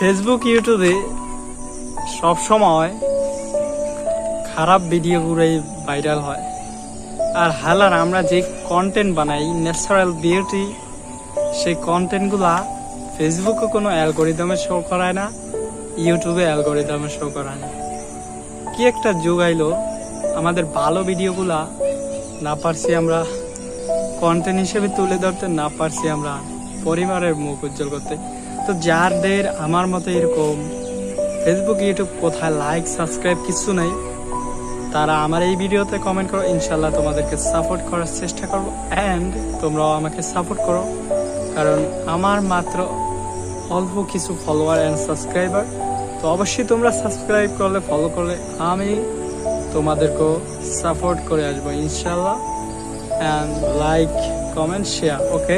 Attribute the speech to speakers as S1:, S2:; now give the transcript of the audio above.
S1: Facebook ইউটিউবে সব সময় খারাপ ভিডিওগুলোই ভাইরাল হয়। আর হালার আমরা যে কন্টেন্ট বানাই ন্যাচারাল বিউটি, সেই কন্টেন্টগুলা ফেসবুকে কোনো অ্যালগোরিদমে শো করায় না, ইউটিউবে অ্যালগোরিদমে শো করায় না। কি একটা যুগ আইলো, আমাদের ভালো ভিডিওগুলা না পারছি আমরা কন্টেন্ট হিসেবে তুলে ধরতে, না পারছি আমরা পরিবারের মুখ উজ্জ্বল করতে। তো যাদের আমার মতো এরকম ফেসবুক ইউটিউব কোথায় লাইক সাবস্ক্রাইব কিছু নেই, তারা আমার এই ভিডিওতে কমেন্ট করো, ইনশাল্লাহ তোমাদেরকে সাপোর্ট করার চেষ্টা করবো। অ্যান্ড তোমরাও আমাকে সাপোর্ট করো, কারণ আমার মাত্র অল্প কিছু ফলোয়ার অ্যান্ড সাবস্ক্রাইবার। তো অবশ্যই তোমরা সাবস্ক্রাইব করলে, ফলো করলে আমি তোমাদেরকেও সাপোর্ট করে আসবো ইনশাল্লাহ। And like comment share, okay.